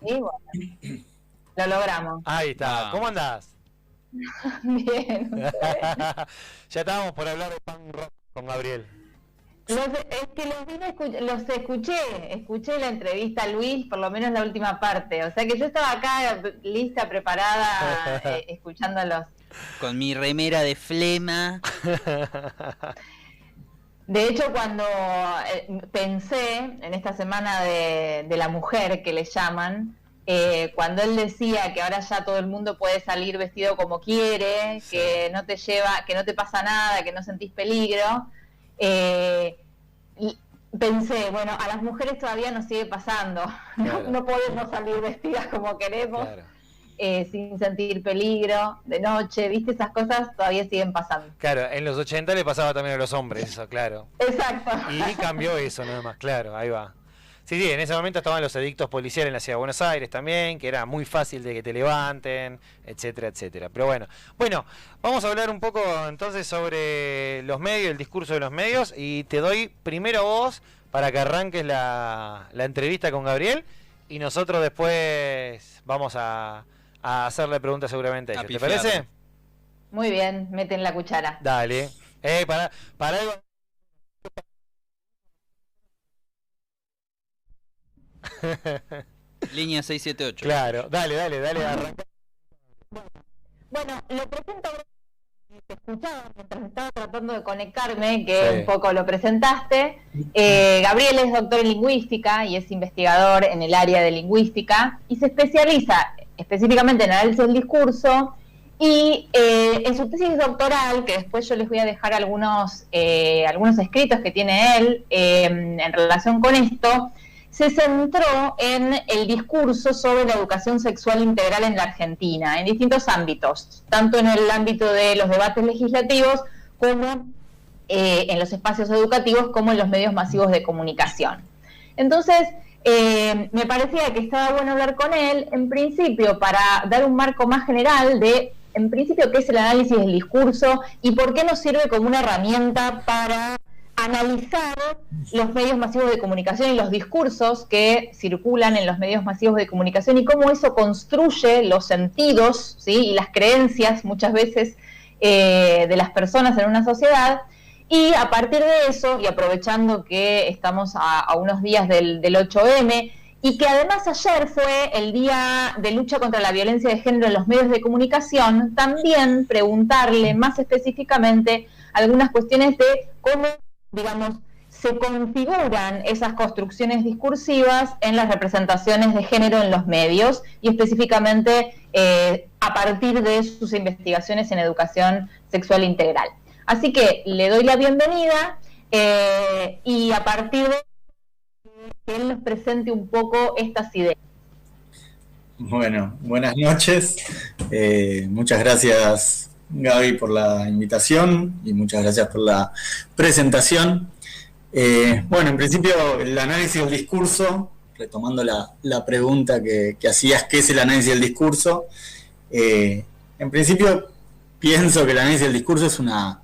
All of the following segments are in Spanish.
Sí, bueno, lo logramos. Ahí está. ¿Cómo andás? Bien. Ya estábamos por hablar de punk rock con Gabriel. Es que los escuché la entrevista a Luis, por lo menos la última parte. O sea que yo estaba acá lista, preparada, escuchándolos. Con mi remera de flema. De hecho, cuando pensé en esta semana de la mujer que le llaman, cuando él decía que ahora ya todo el mundo puede salir vestido como quiere, Sí. que no te lleva, que no te pasa nada, que no sentís peligro, y pensé, bueno, a las mujeres todavía nos sigue pasando, Claro. no podemos salir vestidas como queremos, Claro. sin sentir peligro, de noche, ¿viste? Esas cosas todavía siguen pasando. Claro, en los 80 le pasaba también a los hombres, eso, claro. Exacto. Y cambió eso nada más, claro, ahí va. Sí, sí, en ese momento estaban los edictos policiales en la ciudad de Buenos Aires también, que era muy fácil de que te levanten, etcétera, etcétera. Pero bueno, vamos a hablar un poco entonces sobre los medios, el discurso de los medios, y te doy primero vos para que arranques la entrevista con Gabriel, y nosotros después vamos a hacerle preguntas seguramente a ella. ¿Te parece? Muy bien, meten la cuchara. Dale. Para algo. Línea 678. Claro, dale, arranca. Bueno, lo presento, te escuchaba mientras estaba tratando de conectarme, que Sí. un poco lo presentaste. Gabriel es doctor en lingüística y es investigador en el área de lingüística y se especializa específicamente en análisis del discurso y en su tesis doctoral, que después yo les voy a dejar algunos escritos que tiene él en relación con esto, se centró en el discurso sobre la educación sexual integral en la Argentina, en distintos ámbitos, tanto en el ámbito de los debates legislativos como en los espacios educativos, como en los medios masivos de comunicación. Entonces, me parecía que estaba bueno hablar con él, en principio, para dar un marco más general de, en principio, qué es el análisis del discurso y por qué nos sirve como una herramienta para analizar los medios masivos de comunicación y los discursos que circulan en los medios masivos de comunicación y cómo eso construye los sentidos, ¿sí? Y las creencias muchas veces de las personas en una sociedad. Y a partir de eso, y aprovechando que estamos a unos días del 8M, y que además ayer fue el Día de Lucha contra la Violencia de Género en los medios de comunicación, también preguntarle más específicamente algunas cuestiones de cómo, digamos, se configuran esas construcciones discursivas en las representaciones de género en los medios y específicamente a partir de sus investigaciones en educación sexual integral. Así que le doy la bienvenida y a partir de que él nos presente un poco estas ideas. Bueno, buenas noches. Muchas gracias, Gaby, por la invitación y muchas gracias por la presentación. Bueno, en principio, el análisis del discurso, retomando la pregunta que hacías, ¿qué es el análisis del discurso? En principio, pienso que el análisis del discurso es una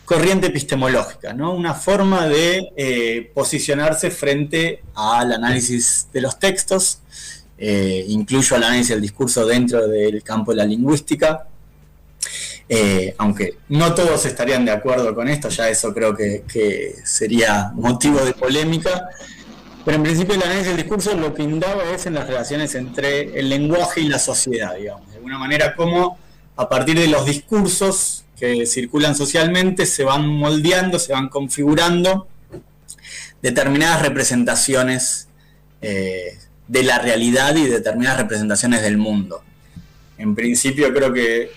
corriente epistemológica, ¿no? Una forma de posicionarse frente al análisis de los textos. Incluyo el análisis del discurso dentro del campo de la lingüística, aunque no todos estarían de acuerdo con esto, ya eso creo que sería motivo de polémica, pero en principio el análisis del discurso lo que indaga es en las relaciones entre el lenguaje y la sociedad, digamos, de alguna manera cómo a partir de los discursos que circulan socialmente se van moldeando, se van configurando determinadas representaciones de la realidad y determinadas representaciones del mundo. En principio creo que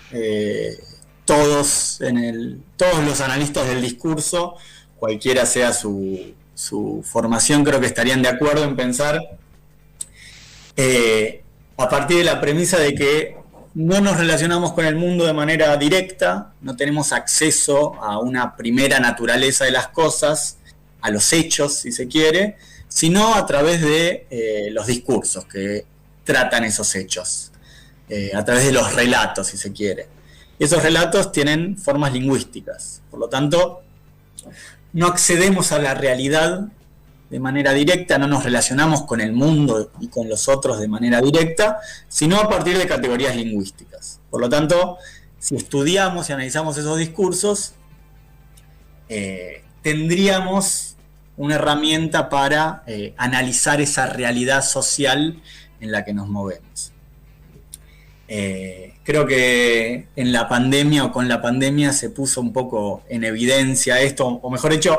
todos los analistas del discurso, cualquiera sea su formación, creo que estarían de acuerdo en pensar a partir de la premisa de que no nos relacionamos con el mundo de manera directa, no tenemos acceso a una primera naturaleza de las cosas, a los hechos, si se quiere, sino a través de los discursos que tratan esos hechos, a través de los relatos, si se quiere. Y esos relatos tienen formas lingüísticas, por lo tanto, no accedemos a la realidad de manera directa, no nos relacionamos con el mundo y con los otros de manera directa, sino a partir de categorías lingüísticas. Por lo tanto, si estudiamos y analizamos esos discursos, tendríamos una herramienta para analizar esa realidad social en la que nos movemos. Creo que en la pandemia o con la pandemia se puso un poco en evidencia esto, o mejor dicho,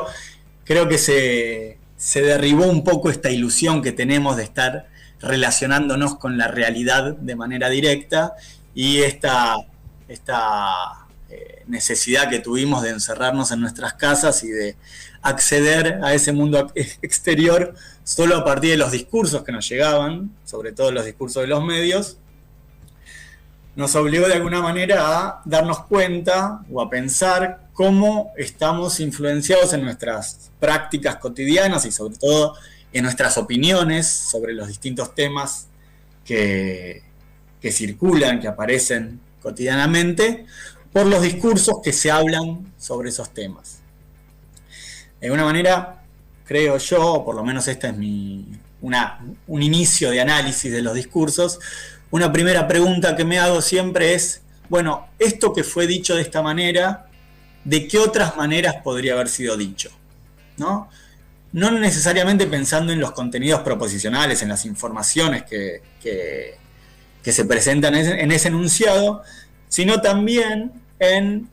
creo que se derribó un poco esta ilusión que tenemos de estar relacionándonos con la realidad de manera directa y esta necesidad que tuvimos de encerrarnos en nuestras casas y de acceder a ese mundo exterior solo a partir de los discursos que nos llegaban, sobre todo los discursos de los medios, nos obligó de alguna manera a darnos cuenta o a pensar cómo estamos influenciados en nuestras prácticas cotidianas y sobre todo en nuestras opiniones sobre los distintos temas que circulan, que aparecen cotidianamente, por los discursos que se hablan sobre esos temas. De alguna manera, creo yo, o por lo menos este es un inicio de análisis de los discursos, una primera pregunta que me hago siempre es, bueno, esto que fue dicho de esta manera, ¿de qué otras maneras podría haber sido dicho? ¿No? No necesariamente pensando en los contenidos proposicionales, en las informaciones que se presentan en ese enunciado, sino también en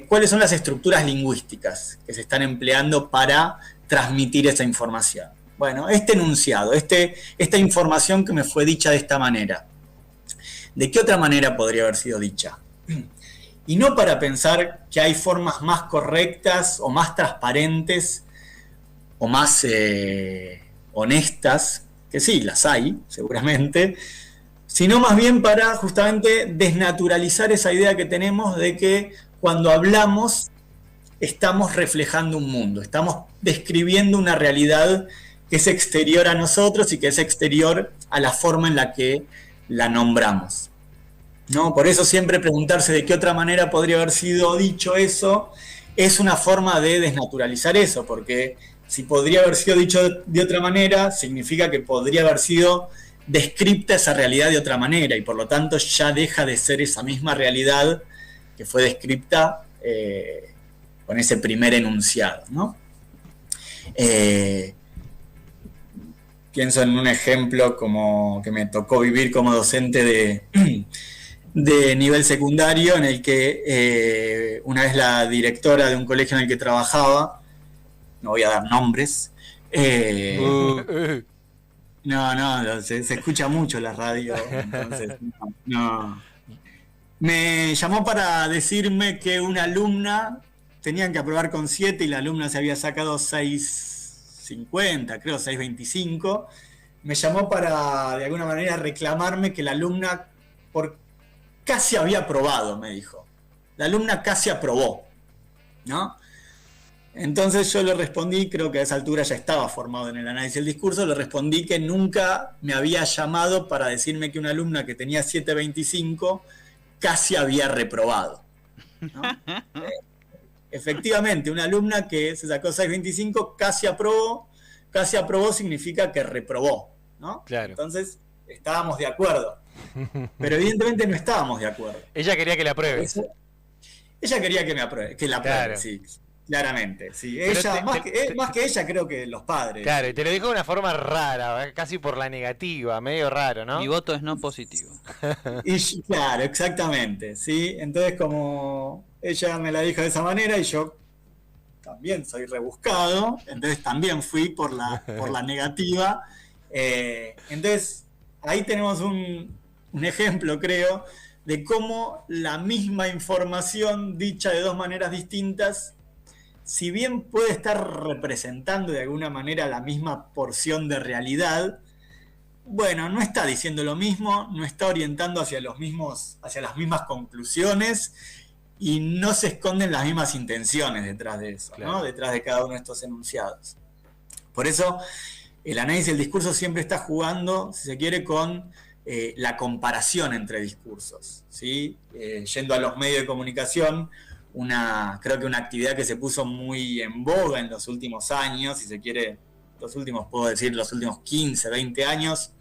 cuáles son las estructuras lingüísticas que se están empleando para transmitir esa información. Bueno, este enunciado, esta información que me fue dicha de esta manera, ¿de qué otra manera podría haber sido dicha? Y no para pensar que hay formas más correctas o más transparentes o más honestas, que sí, las hay, seguramente, sino más bien para justamente desnaturalizar esa idea que tenemos de que cuando hablamos estamos reflejando un mundo, estamos describiendo una realidad que es exterior a nosotros y que es exterior a la forma en la que la nombramos, ¿no? Por eso siempre preguntarse de qué otra manera podría haber sido dicho eso es una forma de desnaturalizar eso, porque si podría haber sido dicho de otra manera, significa que podría haber sido descripta esa realidad de otra manera y por lo tanto ya deja de ser esa misma realidad que fue descripta con ese primer enunciado, ¿no? Pienso en un ejemplo como que me tocó vivir como docente de nivel secundario, en el que una vez la directora de un colegio en el que trabajaba, no voy a dar nombres, no, se escucha mucho la radio, entonces no. Me llamó para decirme que una alumna tenían que aprobar con 7 y la alumna se había sacado 6.50, creo 6.25. Me llamó para de alguna manera reclamarme que la alumna casi había aprobado, me dijo. La alumna casi aprobó, ¿no? Entonces yo le respondí, creo que a esa altura ya estaba formado en el análisis del discurso, le respondí que nunca me había llamado para decirme que una alumna que tenía 7.25 casi había reprobado, ¿no? Efectivamente, una alumna que se sacó 6.25 casi aprobó significa que reprobó, ¿no? Claro. Entonces estábamos de acuerdo, pero evidentemente no estábamos de acuerdo. Ella quería que la apruebe. Ella quería que la apruebe, claro. Sí. Claramente, sí. Ella, más que ella, creo que los padres. Claro, y te lo dijo de una forma rara, casi por la negativa, medio raro, ¿no? Mi voto es no positivo. Claro, exactamente, ¿sí? Entonces, como ella me la dijo de esa manera y yo también soy rebuscado, entonces también fui por la negativa. Entonces, ahí tenemos un ejemplo, creo, de cómo la misma información dicha de dos maneras distintas, si bien puede estar representando de alguna manera la misma porción de realidad, bueno, no está diciendo lo mismo, no está orientando hacia las mismas conclusiones y no se esconden las mismas intenciones detrás de eso, claro, ¿no? Detrás de cada uno de estos enunciados. Por eso, el análisis del discurso siempre está jugando, si se quiere, con la comparación entre discursos, ¿sí? Yendo a los medios de comunicación, creo que una actividad que se puso muy en boga en los últimos años, si se quiere, puedo decir, los últimos 15, 20 años,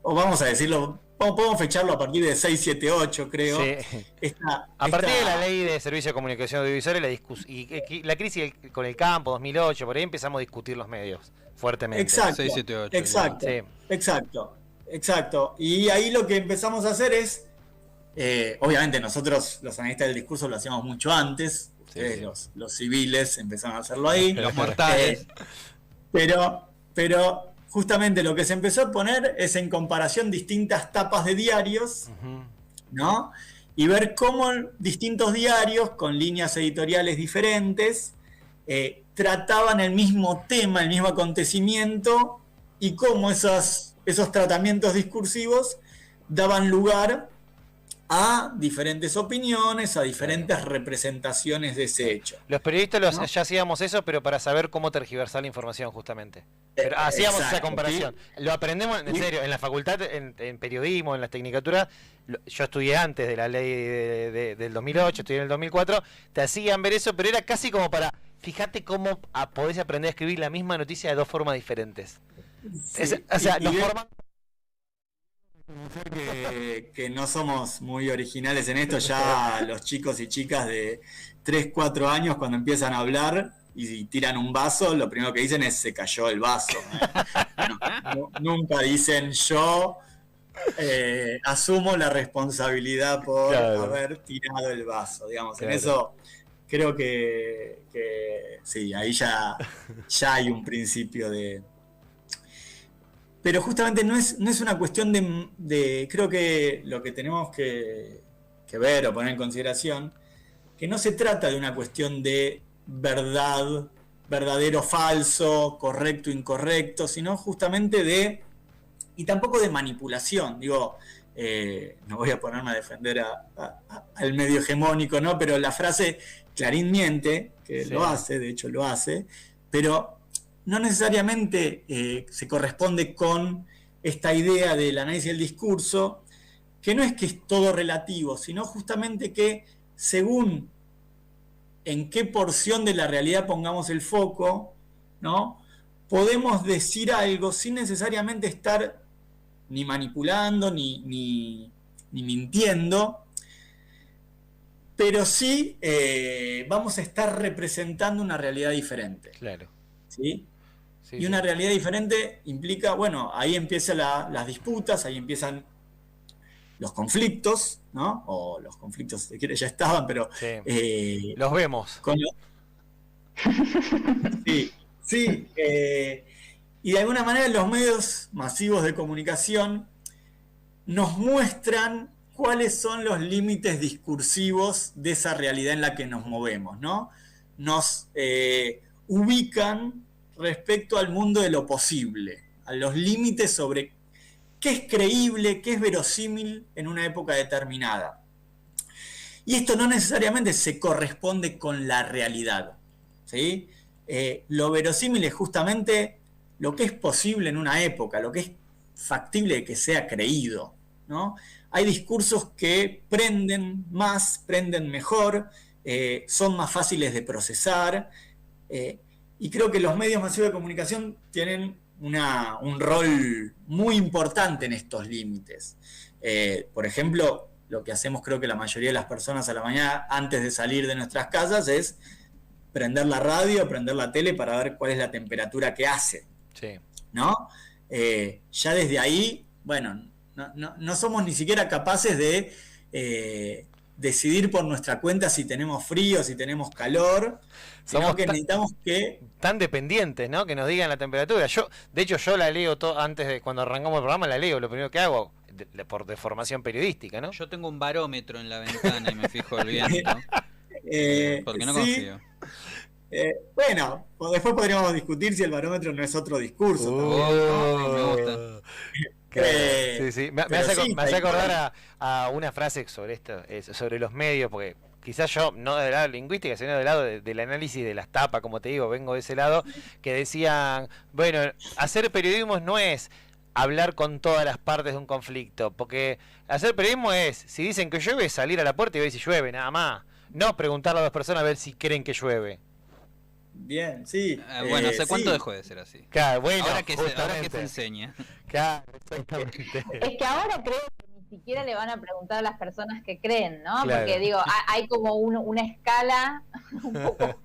o vamos a decirlo, podemos fecharlo a partir de 6, 7, 8, creo. Sí. A partir de la ley de servicio de comunicación audiovisual y la crisis con el campo, 2008, por ahí empezamos a discutir los medios fuertemente. Exacto, 6, 7, 8, exacto, sí. exacto. Y ahí lo que empezamos a hacer es, obviamente nosotros los analistas del discurso lo hacíamos mucho antes, ustedes los civiles empezaron a hacerlo ahí. Los mortales. Pero justamente lo que se empezó a poner es en comparación distintas tapas de diarios, ¿no? Y ver cómo distintos diarios con líneas editoriales diferentes trataban el mismo tema, el mismo acontecimiento, y cómo esos tratamientos discursivos daban lugar a diferentes opiniones, a diferentes representaciones de ese hecho. Los periodistas ya hacíamos eso, pero para saber cómo tergiversar la información, justamente. Pero hacíamos esa comparación. ¿Sí? Lo aprendemos, en serio, en la facultad, en periodismo, en la tecnicatura. Yo estudié antes de la ley del 2008, estudié en el 2004. Te hacían ver eso, pero era casi como para... Fíjate cómo podés aprender a escribir la misma noticia de dos formas diferentes. Sí, nos forman... Que no somos muy originales en esto, ya los chicos y chicas de 3, 4 años cuando empiezan a hablar y tiran un vaso, lo primero que dicen es se cayó el vaso. Nunca dicen yo asumo la responsabilidad por haber tirado el vaso, digamos. En eso creo que sí, ahí ya hay un principio de... Pero justamente no es una cuestión de... Creo que lo que tenemos que ver o poner en consideración, que no se trata de una cuestión de verdad, verdadero, falso, correcto, incorrecto, sino justamente de... Y tampoco de manipulación. Digo, no voy a ponerme a defender al medio hegemónico, ¿no? Pero la frase Clarín miente, que lo hace, de hecho lo hace, pero... no necesariamente se corresponde con esta idea del análisis del discurso, que no es que es todo relativo, sino justamente que según en qué porción de la realidad pongamos el foco, ¿no? Podemos decir algo sin necesariamente estar ni manipulando ni mintiendo, pero sí vamos a estar representando una realidad diferente. Claro. ¿Sí? Y una realidad diferente implica, bueno, ahí empiezan las disputas, ahí empiezan los conflictos, ¿no? O los conflictos, si quieres, ya estaban, pero... los vemos. Sí. Y de alguna manera los medios masivos de comunicación nos muestran cuáles son los límites discursivos de esa realidad en la que nos movemos, ¿no? Nos ubican respecto al mundo de lo posible, a los límites sobre qué es creíble, qué es verosímil en una época determinada. Y esto no necesariamente se corresponde con la realidad, ¿sí? Lo verosímil es justamente lo que es posible en una época, lo que es factible de que sea creído, ¿no? Hay discursos que prenden más, prenden mejor, son más fáciles de procesar, y creo que los medios masivos de comunicación tienen un rol muy importante en estos límites. Por ejemplo, lo que hacemos creo que la mayoría de las personas a la mañana antes de salir de nuestras casas es prender la radio, prender la tele para ver cuál es la temperatura que hace. Sí. ¿No? Ya desde ahí, bueno, no somos ni siquiera capaces de decidir por nuestra cuenta si tenemos frío, si tenemos calor, sino que necesitamos que... Tan dependientes, ¿no? Que nos digan la temperatura. De hecho, yo la leo antes de cuando arrancamos el programa, la leo, lo primero que hago, por deformación periodística, ¿no? Yo tengo un barómetro en la ventana y me fijo el viento. Porque no confío. Bueno, después podríamos discutir si el barómetro no es otro discurso. Me gusta. Sí. Me hace acordar a una frase sobre esto, sobre los medios, porque quizás yo, no del lado de la lingüística, sino del lado del análisis de las tapas, como te digo, vengo de ese lado, que decían, bueno, hacer periodismo no es hablar con todas las partes de un conflicto, porque hacer periodismo es, si dicen que llueve, salir a la puerta y ver si llueve, nada más. No preguntarle a las personas a ver si creen que llueve. Bien, sí. Bueno, ¿hace cuánto sí. dejó de ser así? Claro, bueno, Ahora que justamente. se enseña. Claro, exactamente. Es que ahora creo que ni siquiera le van a preguntar a las personas que creen, ¿no? Claro. Porque digo, hay como una escala un poco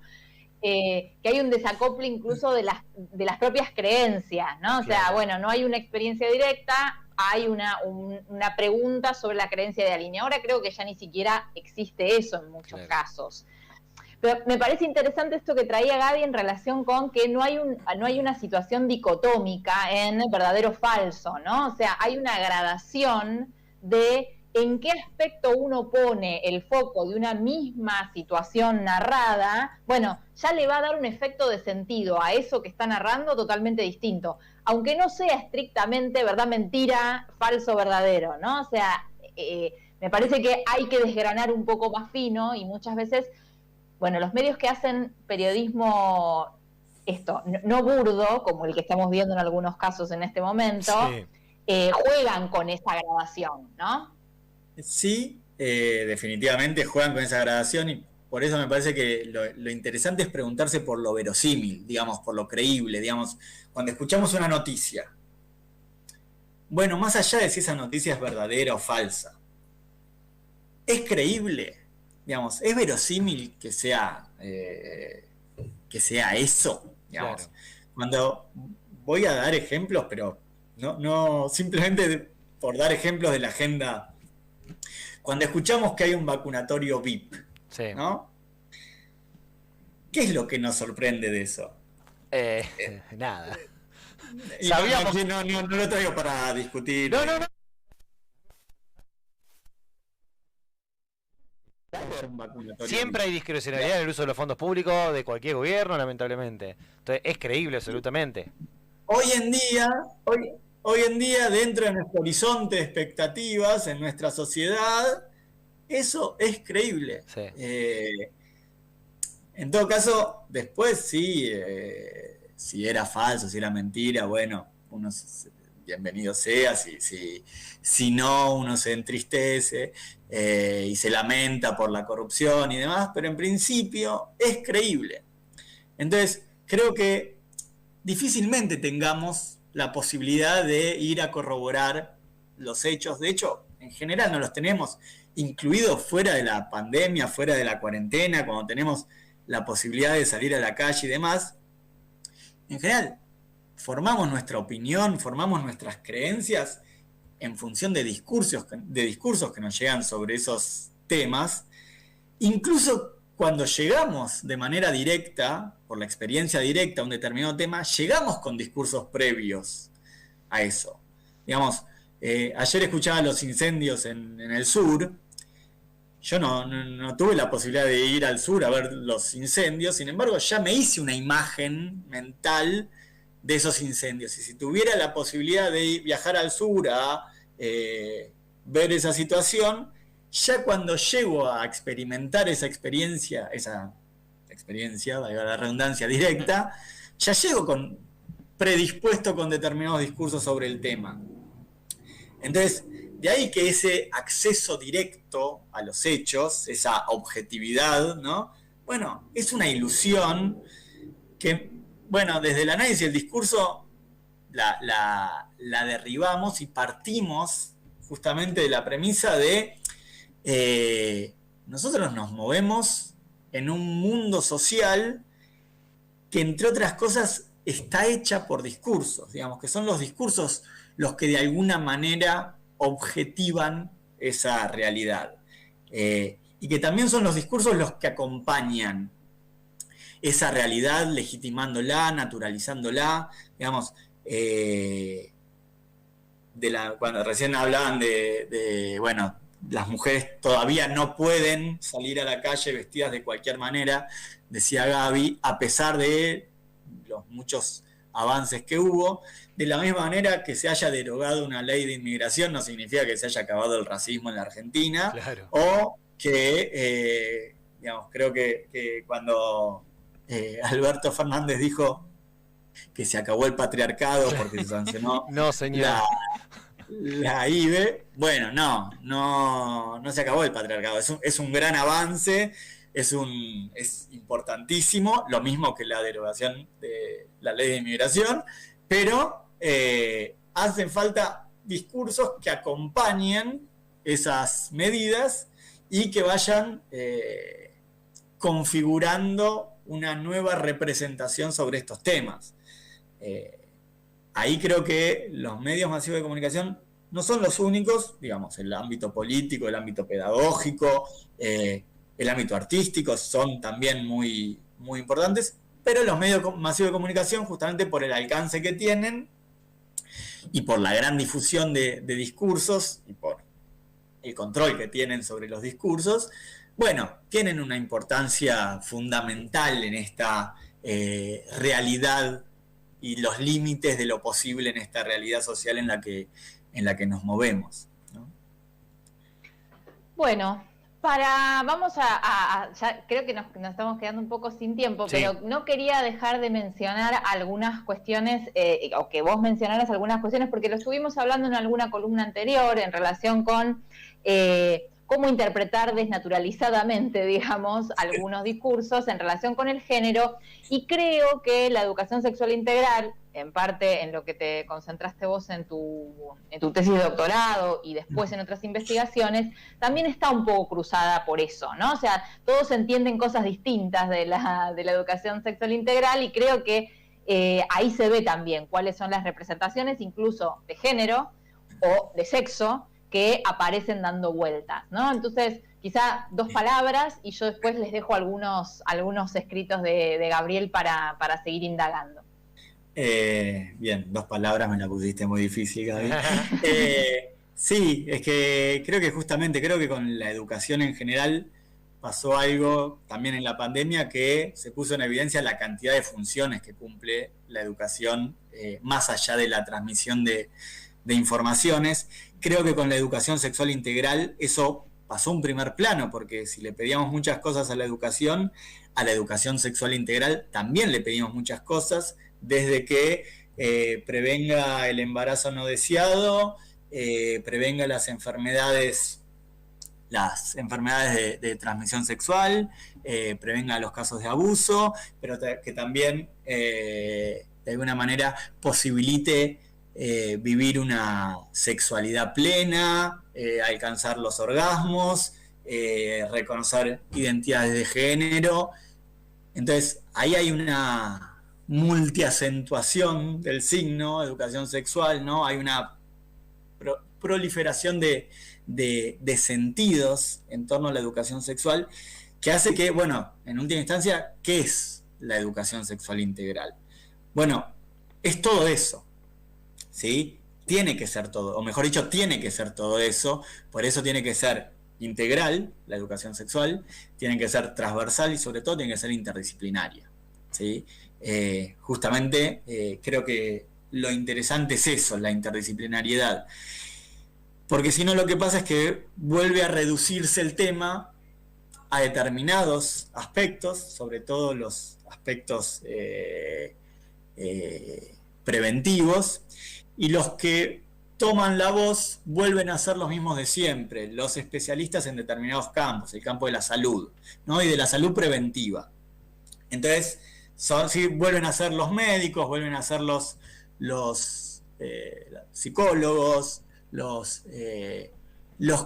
que hay un desacople incluso de las propias creencias, ¿no? O sea, Claro. bueno, no hay una experiencia directa, hay una pregunta sobre la creencia de alguien. Y ahora creo que ya ni siquiera existe eso en muchos casos. Pero me parece interesante esto que traía Gaby en relación con que no hay una situación dicotómica en verdadero o falso, ¿no? O sea, hay una gradación de en qué aspecto uno pone el foco de una misma situación narrada. Bueno, ya le va a dar un efecto de sentido a eso que está narrando totalmente distinto, aunque no sea estrictamente verdad, mentira, falso, verdadero, ¿no? O sea, me parece que hay que desgranar un poco más fino y muchas veces, bueno, los medios que hacen periodismo no burdo, como el que estamos viendo en algunos casos en este momento, juegan con esa grabación, ¿no? Sí, definitivamente juegan con esa gradación y por eso me parece que lo interesante es preguntarse por lo verosímil, digamos, por lo creíble, digamos, cuando escuchamos una noticia. Bueno, más allá de si esa noticia es verdadera o falsa, ¿es creíble? Digamos, ¿es verosímil que sea eso? Digamos, claro. Cuando voy a dar ejemplos, pero no simplemente por dar ejemplos de la agenda. Cuando escuchamos que hay un vacunatorio VIP, sí, ¿no? ¿Qué es lo que nos sorprende de eso? Nada. Sabíamos que no lo traigo para discutir. No. Siempre hay discrecionalidad en el uso de los fondos públicos de cualquier gobierno, lamentablemente. Entonces, es creíble absolutamente. Hoy en día, dentro de nuestro horizonte de expectativas, en nuestra sociedad, eso es creíble. Sí. En todo caso, después sí, si era falso, si era mentira, bueno, bienvenido sea, si no, uno se entristece y se lamenta por la corrupción y demás, pero en principio es creíble. Entonces, creo que difícilmente tengamos la posibilidad de ir a corroborar los hechos. De hecho, en general no los tenemos incluidos fuera de la pandemia, fuera de la cuarentena, cuando tenemos la posibilidad de salir a la calle y demás. En general, formamos nuestra opinión, formamos nuestras creencias en función de discursos que nos llegan sobre esos temas. Incluso cuando llegamos de manera directa, por la experiencia directa a un determinado tema, llegamos con discursos previos a eso. Digamos, ayer escuchaba los incendios en el sur. Yo no tuve la posibilidad de ir al sur a ver los incendios, sin embargo ya me hice una imagen mental de esos incendios. Y si tuviera la posibilidad de viajar al sur a ver esa situación, ya cuando llego a experimentar esa experiencia, valga la redundancia, directa, ya llego predispuesto con determinados discursos sobre el tema. Entonces, de ahí que ese acceso directo a los hechos, esa objetividad, ¿no? Bueno, es una ilusión que, bueno, desde el análisis del discurso la derribamos y partimos justamente de la premisa de nosotros nos movemos en un mundo social que, entre otras cosas, está hecha por discursos, digamos, que son los discursos los que de alguna manera objetivan esa realidad. Y que también son los discursos los que acompañan esa realidad, legitimándola, naturalizándola, digamos, cuando recién hablaban bueno, las mujeres todavía no pueden salir a la calle vestidas de cualquier manera, decía Gaby, a pesar de los muchos avances que hubo. De la misma manera que se haya derogado una ley de inmigración no significa que se haya acabado el racismo en la Argentina. Claro. O que, digamos, creo que cuando Alberto Fernández dijo que se acabó el patriarcado porque se sancionó no, señor. La IBE, bueno, no se acabó el patriarcado, es un gran avance, es importantísimo, lo mismo que la derogación de la ley de inmigración, pero hacen falta discursos que acompañen esas medidas y que vayan configurando una nueva representación sobre estos temas. Ahí creo que los medios masivos de comunicación no son los únicos, digamos, el ámbito político, el ámbito pedagógico, el ámbito artístico son también muy, muy importantes, pero los medios masivos de comunicación, justamente por el alcance que tienen y por la gran difusión de discursos y por el control que tienen sobre los discursos, bueno, tienen una importancia fundamental en esta realidad y los límites de lo posible en esta realidad social en la que nos movemos, ¿no? Bueno, vamos ya creo que nos estamos quedando un poco sin tiempo, sí. Pero no quería dejar de mencionar algunas cuestiones, o que vos mencionaras algunas cuestiones, porque lo estuvimos hablando en alguna columna anterior en relación con cómo interpretar desnaturalizadamente, digamos, algunos discursos en relación con el género, y creo que la educación sexual integral, en parte en lo que te concentraste vos en tu tesis de doctorado y después en otras investigaciones, también está un poco cruzada por eso, ¿no? O sea, todos entienden cosas distintas de la educación sexual integral, y creo que ahí se ve también cuáles son las representaciones, incluso de género o de sexo, que aparecen dando vueltas, ¿no? Entonces, quizá 2 palabras y yo después les dejo algunos escritos de Gabriel para seguir indagando. Bien, 2 palabras me la pusiste muy difícil, Gaby. Sí, es que creo que con la educación en general pasó algo también en la pandemia que se puso en evidencia la cantidad de funciones que cumple la educación, más allá de la transmisión de informaciones. Creo que con la educación sexual integral eso pasó a un primer plano, porque si le pedíamos muchas cosas a la educación sexual integral también le pedimos muchas cosas, desde que prevenga el embarazo no deseado, prevenga las enfermedades de transmisión sexual, prevenga los casos de abuso, pero que también de alguna manera posibilite vivir una sexualidad plena, alcanzar los orgasmos, reconocer identidades de género. Entonces, ahí hay una multiacentuación del signo educación sexual, ¿no? Hay una proliferación de sentidos en torno a la educación sexual que hace que, bueno, en última instancia, ¿qué es la educación sexual integral? Bueno, es todo eso, ¿sí? Tiene que ser todo, o mejor dicho, tiene que ser todo eso, por eso tiene que ser integral, la educación sexual, tiene que ser transversal y sobre todo tiene que ser interdisciplinaria, ¿sí? Justamente creo que lo interesante es eso, la interdisciplinariedad, porque si no lo que pasa es que vuelve a reducirse el tema a determinados aspectos, sobre todo los aspectos preventivos, y los que toman la voz vuelven a ser los mismos de siempre, los especialistas en determinados campos, el campo de la salud, ¿no? Y de la salud preventiva. Entonces, sí, vuelven a ser los médicos, vuelven a ser los psicólogos, los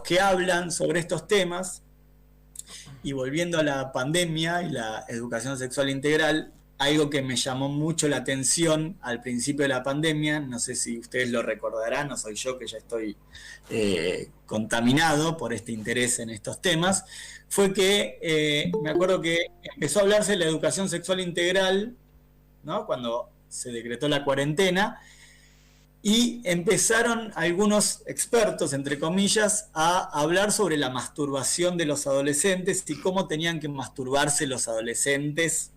que hablan sobre estos temas. Y volviendo a la pandemia y la educación sexual integral, algo que me llamó mucho la atención al principio de la pandemia, no sé si ustedes lo recordarán, no soy yo que ya estoy contaminado por este interés en estos temas, fue que me acuerdo que empezó a hablarse de la educación sexual integral, ¿no? Cuando se decretó la cuarentena, y empezaron algunos expertos, entre comillas, a hablar sobre la masturbación de los adolescentes y cómo tenían que masturbarse los adolescentes.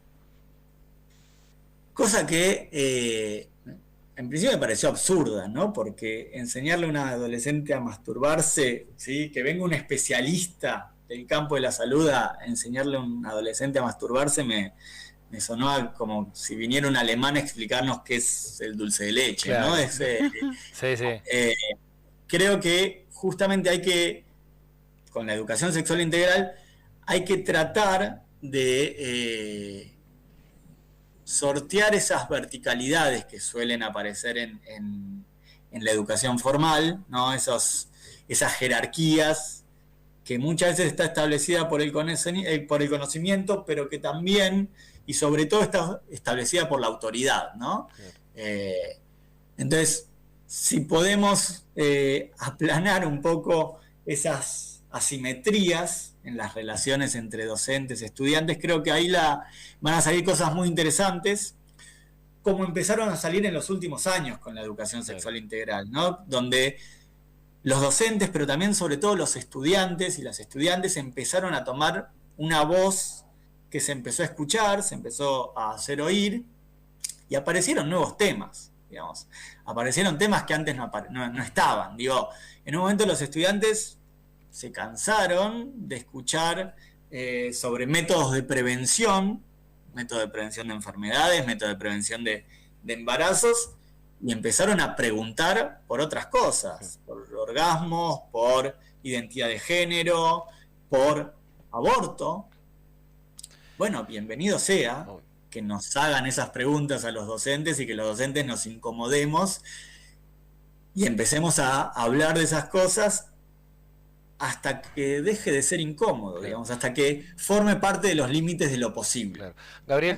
Cosa que en principio me pareció absurda, ¿no? Porque enseñarle a un adolescente a masturbarse, ¿sí? Que venga un especialista del campo de la salud a enseñarle a un adolescente a masturbarse me sonó como si viniera un alemán a explicarnos qué es el dulce de leche, claro, ¿no? Sí. Creo que justamente con la educación sexual integral, hay que tratar de sortear esas verticalidades que suelen aparecer en la educación formal, ¿no? Esas jerarquías que muchas veces está establecida por el conocimiento, pero que también, y sobre todo, está establecida por la autoridad, ¿no? Entonces, si podemos aplanar un poco esas asimetrías en las relaciones entre docentes y estudiantes, creo que ahí van a salir cosas muy interesantes, como empezaron a salir en los últimos años con la educación sexual integral, ¿no? Donde los docentes, pero también sobre todo los estudiantes y las estudiantes empezaron a tomar una voz que se empezó a escuchar, se empezó a hacer oír, y aparecieron nuevos temas, digamos. Aparecieron temas que antes no estaban. Digo, en un momento los estudiantes se cansaron de escuchar sobre métodos de prevención de enfermedades, métodos de prevención de embarazos, y empezaron a preguntar por otras cosas, por orgasmos, por identidad de género, por aborto. Bueno, bienvenido sea que nos hagan esas preguntas a los docentes y que los docentes nos incomodemos y empecemos a hablar de esas cosas hasta que deje de ser incómodo, digamos, hasta que forme parte de los límites de lo posible. Claro. Gabriel,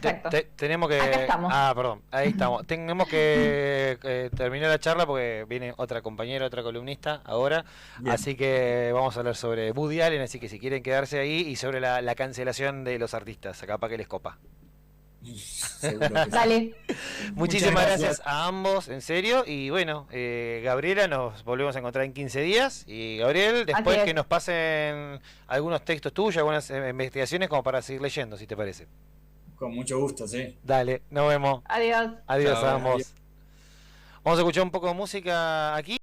tenemos que... Acá estamos. Perdón, ahí estamos. Tenemos que terminar la charla porque viene otra compañera, otra columnista ahora. Bien. Así que vamos a hablar sobre Woody Allen, así que si quieren quedarse ahí, y sobre la cancelación de los artistas, capaz que les copa. Dale. Muchísimas gracias a ambos, en serio. Y bueno, Gabriela, nos volvemos a encontrar en 15 días. Y Gabriel, después que nos pasen algunos textos tuyos, algunas investigaciones como para seguir leyendo, si te parece. Con mucho gusto, sí. Dale, nos vemos. Adiós. Adiós a ambos. Adiós. Vamos a escuchar un poco de música aquí.